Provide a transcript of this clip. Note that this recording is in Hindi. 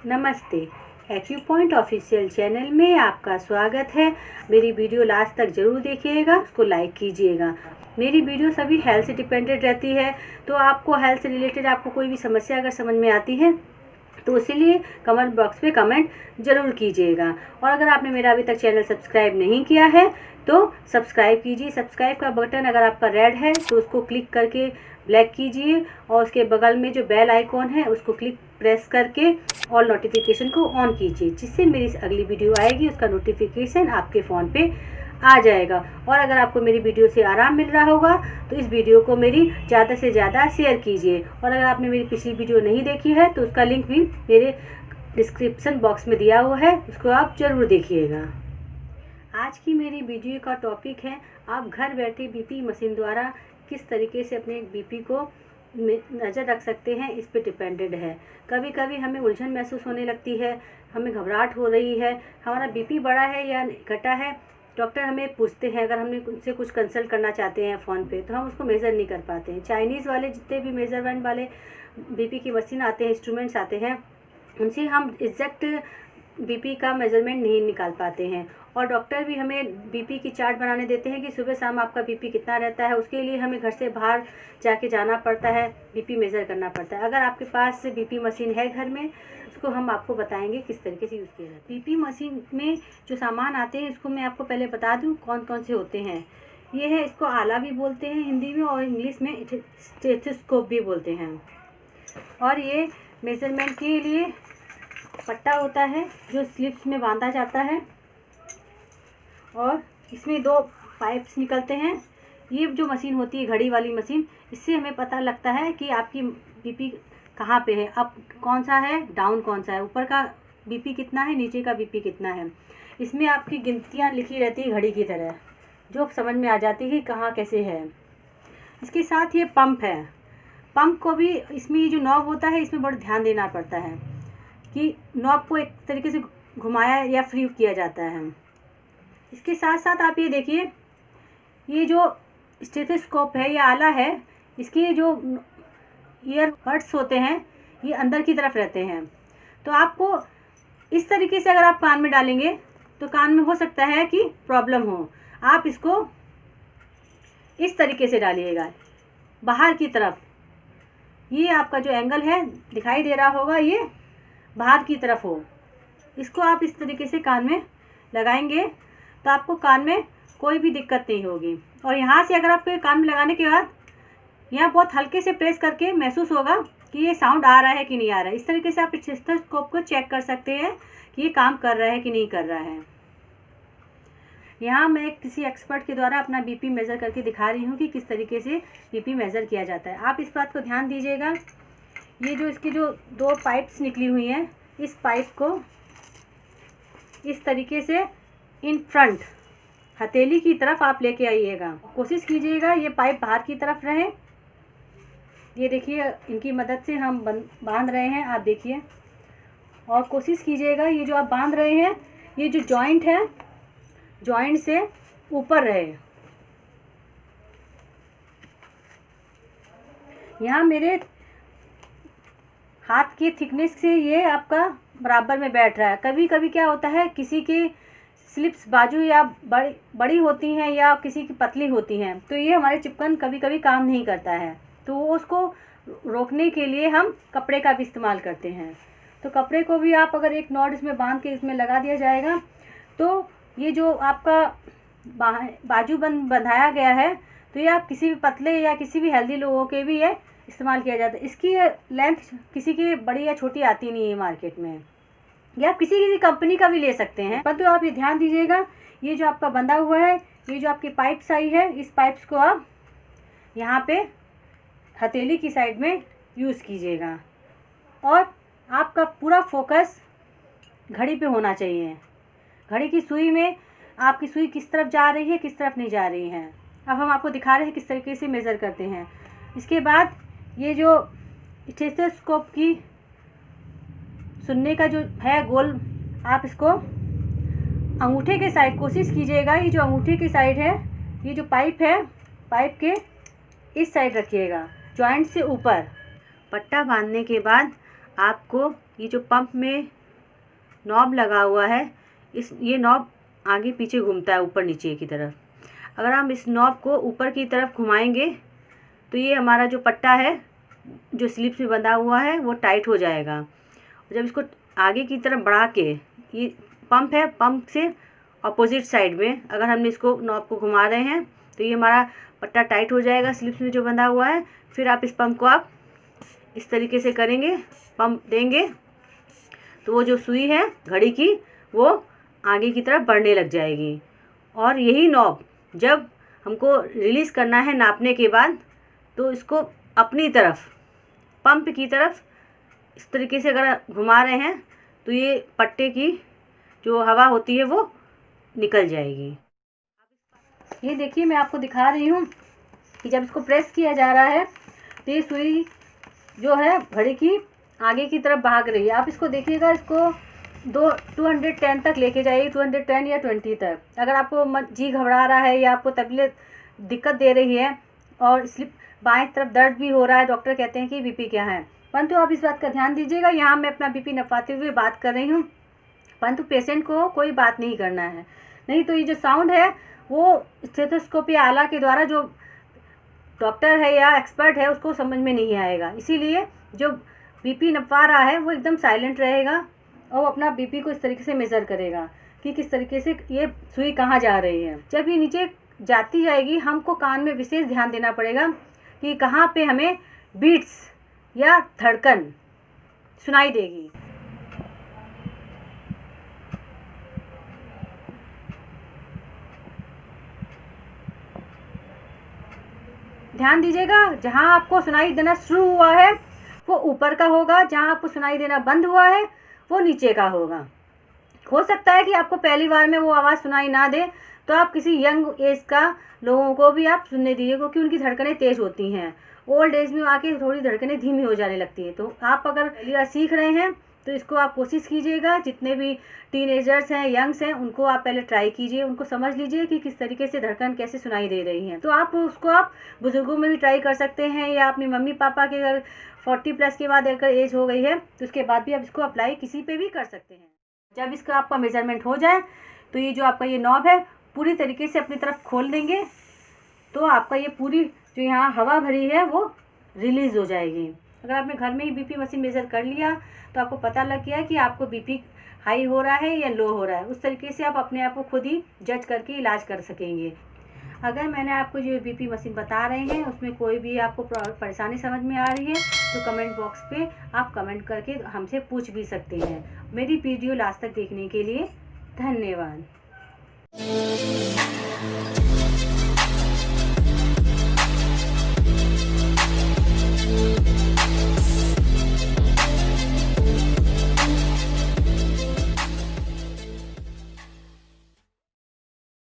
नमस्ते। एक्यूपॉइंट ऑफिशियल चैनल में आपका स्वागत है। मेरी वीडियो लास्ट तक ज़रूर देखिएगा, उसको लाइक कीजिएगा। मेरी वीडियो सभी हेल्थ से डिपेंडेंट रहती है, तो आपको हेल्थ से रिलेटेड आपको कोई भी समस्या अगर समझ में आती है तो इसीलिए कमेंट बॉक्स में कमेंट ज़रूर कीजिएगा। और अगर आपने मेरा अभी तक चैनल सब्सक्राइब नहीं किया है तो सब्सक्राइब कीजिए। सब्सक्राइब का बटन अगर आपका रेड है तो उसको क्लिक करके ब्लैक कीजिए और उसके बगल में जो बेल आइकॉन है उसको प्रेस करके ऑल नोटिफिकेशन को ऑन कीजिए, जिससे मेरी अगली वीडियो आएगी उसका नोटिफिकेशन आपके फ़ोन पे आ जाएगा। और अगर आपको मेरी वीडियो से आराम मिल रहा होगा तो इस वीडियो को मेरी ज़्यादा से ज़्यादा शेयर कीजिए। और अगर आपने मेरी पिछली वीडियो नहीं देखी है तो उसका लिंक भी मेरे डिस्क्रिप्शन बॉक्स में दिया हुआ है, उसको आप ज़रूर देखिएगा। आज की मेरी वीडियो का टॉपिक है, आप घर बैठे बीपी मशीन द्वारा किस तरीके से अपने बीपी को नज़र रख सकते हैं, इस पे डिपेंडेड है। कभी कभी हमें उलझन महसूस होने लगती है, हमें घबराहट हो रही है, हमारा बीपी बढ़ा है या घटा है। डॉक्टर हमें पूछते हैं, अगर हमने उनसे कुछ कंसल्ट करना चाहते हैं फ़ोन पे तो हम उसको मेज़र नहीं कर पाते हैं। चाइनीज़ वाले जितने भी मेज़रमेंट वाले बीपी की मशीन आते हैं, इंस्ट्रूमेंट्स आते हैं, उनसे हम एग्जैक्ट बीपी का मेज़रमेंट नहीं निकाल पाते हैं। और डॉक्टर भी हमें बीपी की चार्ट बनाने देते हैं कि सुबह शाम आपका बीपी कितना रहता है। उसके लिए हमें घर से बाहर जाके जाना पड़ता है, बीपी मेज़र करना पड़ता है। अगर आपके पास बीपी मशीन है घर में, उसको हम आपको बताएंगे किस तरीके से यूज़ किया जाता है। बीपी मशीन में जो सामान आते हैं इसको मैं आपको पहले बता दूँ कौन कौन से होते हैं। ये है, इसको आला भी बोलते हैं हिंदी में, और इंग्लिश में स्टेथोस्कोप भी बोलते हैं। और ये मेज़रमेंट के लिए पट्टा होता है जो स्लिप्स में बांधा जाता है, और इसमें 2 पाइप्स निकलते हैं। ये जो मशीन होती है घड़ी वाली मशीन, इससे हमें पता लगता है कि आपकी बीपी कहाँ पे है, अप कौन सा है, डाउन कौन सा है, ऊपर का बीपी कितना है, नीचे का बीपी कितना है। इसमें आपकी गिनतियाँ लिखी रहती है घड़ी की तरह, जो समझ में आ जाती है कि कहाँ कैसे है। इसके साथ ये पंप है। पंप को भी, इसमें ये जो नॉब होता है इसमें बहुत ध्यान देना पड़ता है कि नॉब को एक तरीके से घुमाया या फ्री किया जाता है। इसके साथ साथ आप ये देखिए, ये जो स्टेथोस्कोप है या आला है, इसके जो ईयर बड्स होते हैं ये अंदर की तरफ रहते हैं। तो आपको इस तरीके से अगर आप कान में डालेंगे तो कान में हो सकता है कि प्रॉब्लम हो। आप इसको इस तरीके से डालिएगा बाहर की तरफ। ये आपका जो एंगल है दिखाई दे रहा होगा, ये बाहर की तरफ हो। इसको आप इस तरीके से कान में लगाएंगे तो आपको कान में कोई भी दिक्कत नहीं होगी। और यहाँ से अगर आपके कान में लगाने के बाद यहाँ बहुत हल्के से प्रेस करके महसूस होगा कि ये साउंड आ रहा है कि नहीं आ रहा है। इस तरीके से आप स्टेथोस्कोप को चेक कर सकते हैं कि ये काम कर रहा है कि नहीं कर रहा है। यहाँ मैं किसी एक्सपर्ट के द्वारा अपना बीपी मेज़र करके दिखा रही हूँ कि किस तरीके से बीपी मेज़र किया जाता है। आप इस बात को ध्यान दीजिएगा, ये जो इसकी जो 2 पाइप्स निकली हुई हैं, इस पाइप को इस तरीके से इन फ्रंट हथेली की तरफ आप लेके आइएगा। कोशिश कीजिएगा ये पाइप बाहर की तरफ रहे। ये देखिए, इनकी मदद से हम बांध रहे हैं, आप देखिए। और कोशिश कीजिएगा ये जो आप बांध रहे हैं, ये जो जॉइंट है, जॉइंट से ऊपर रहे। यहाँ मेरे हाथ की थिकनेस से ये आपका बराबर में बैठ रहा है। कभी कभी क्या होता है, किसी की स्लिप्स बाजू या बड़ी होती हैं या किसी की पतली होती हैं, तो ये हमारे चिपकन कभी कभी काम नहीं करता है, तो उसको रोकने के लिए हम कपड़े का भी इस्तेमाल करते हैं। तो कपड़े को भी आप अगर एक नॉट इसमें बांध के इसमें लगा दिया जाएगा तो ये जो आपका बाजू बंधाया गया है, तो ये आप किसी भी पतले या किसी भी हेल्दी लोगों के भी ये इस्तेमाल किया जाता है। इसकी लेंथ किसी की बड़ी या छोटी आती नहीं है मार्केट में, या आप किसी भी कंपनी का भी ले सकते हैं। परंतु आप ये ध्यान दीजिएगा, ये जो आपका बंधा हुआ है, ये जो आपकी पाइप्स आई है, इस पाइप्स को आप यहाँ पे हथेली की साइड में यूज़ कीजिएगा। और आपका पूरा फोकस घड़ी पे होना चाहिए। घड़ी की सुई में आपकी सुई किस तरफ जा रही है, किस तरफ नहीं जा रही है। अब हम आपको दिखा रहे हैं किस तरीके से मेज़र करते हैं। इसके बाद ये जो स्टेथोस्कोप की सुनने का जो है गोल, आप इसको अंगूठे के साइड कोशिश कीजिएगा, ये जो अंगूठे की साइड है, ये जो पाइप है, पाइप के इस साइड रखिएगा, जॉइंट से ऊपर। पट्टा बांधने के बाद आपको ये जो पंप में नॉब लगा हुआ है, ये नॉब आगे पीछे घूमता है ऊपर नीचे की तरफ। अगर हम इस नॉब को ऊपर की तरफ घुमाएंगे तो ये हमारा जो पट्टा है जो स्लिप्स में बंधा हुआ है वो टाइट हो जाएगा। और जब इसको आगे की तरफ बढ़ा के, ये पंप है, पंप से अपोजिट साइड में अगर हमने इसको नॉब को घुमा रहे हैं तो ये हमारा पट्टा टाइट हो जाएगा स्लिप्स में जो बंधा हुआ है। फिर आप इस पंप को आप इस तरीके से करेंगे, पंप देंगे तो वो जो सुई है घड़ी की वो आगे की तरफ बढ़ने लग जाएगी। और यही नॉब जब हमको रिलीज़ करना है नापने के बाद, तो इसको अपनी तरफ पंप की तरफ इस तरीके से अगर घुमा रहे हैं तो ये पट्टे की जो हवा होती है वो निकल जाएगी। ये देखिए मैं आपको दिखा रही हूँ कि जब इसको प्रेस किया जा रहा है तो ये सुई जो है घड़ी की आगे की तरफ भाग रही है। आप इसको देखिएगा, इसको 210 तक लेके जाइए, 210 या 20 तक। अगर आपको जी घबरा रहा है या आपको तबीयत दिक्कत दे रही है और स्लिप बाएं तरफ दर्द भी हो रहा है, डॉक्टर कहते हैं कि बीपी क्या है, परंतु आप इस बात का ध्यान दीजिएगा। यहाँ मैं अपना बीपी नपाते हुए बात कर रही हूँ, परंतु पेशेंट को कोई बात नहीं करना है, नहीं तो ये जो साउंड है वो स्टेथोस्कोप या आला के द्वारा जो डॉक्टर है या एक्सपर्ट है उसको समझ में नहीं आएगा। इसीलिए जो बीपी नपा रहा है वो एकदम साइलेंट रहेगा और अपना बीपी को इस तरीके से मेज़र करेगा कि किस तरीके से ये सुई कहाँ जा रही है। जब ये नीचे जाती जाएगी हमको कान में विशेष ध्यान देना पड़ेगा कि कहाँ पे हमें बीट्स या धड़कन सुनाई देगी। ध्यान दीजिएगा, जहाँ आपको सुनाई देना शुरू हुआ है वो ऊपर का होगा, जहाँ आपको सुनाई देना बंद हुआ है वो नीचे का होगा। हो सकता है कि आपको पहली बार में वो आवाज़ सुनाई ना दे, तो आप किसी यंग एज का लोगों को भी आप सुनने दीजिए, क्योंकि उनकी धड़कनें तेज़ होती हैं। ओल्ड एज में आके थोड़ी धड़कनें धीमी हो जाने लगती हैं। तो आप अगर पहली बार सीख रहे हैं तो इसको आप कोशिश कीजिएगा, जितने भी टीनेजर्स हैं, यंग्स हैं, उनको आप पहले ट्राई कीजिए, उनको समझ लीजिए कि किस तरीके से धड़कन कैसे सुनाई दे रही है। तो आप उसको आप बुजुर्गों में भी ट्राई कर सकते हैं, या अपनी मम्मी पापा के अगर 40 प्लस के बाद अगर एज हो गई है तो उसके बाद भी आप इसको अप्लाई किसी पे भी कर सकते हैं। जब इसका आपका मेजरमेंट हो जाए तो ये जो आपका ये नॉब है पूरी तरीके से अपनी तरफ खोल देंगे, तो आपका ये पूरी जो यहाँ हवा भरी है वो रिलीज़ हो जाएगी। अगर आपने घर में ही बीपी मशीन मेज़र कर लिया तो आपको पता लग गया कि आपको बीपी हाई हो रहा है या लो हो रहा है। उस तरीके से आप अपने आप को खुद ही जज करके इलाज कर सकेंगे। अगर मैंने आपको जो बीपी मशीन बता रहे हैं उसमें कोई भी आपको परेशानी समझ में आ रही है तो कमेंट बॉक्स पे आप कमेंट करके हमसे पूछ भी सकते हैं। मेरी वीडियो लास्ट तक देखने के लिए धन्यवाद।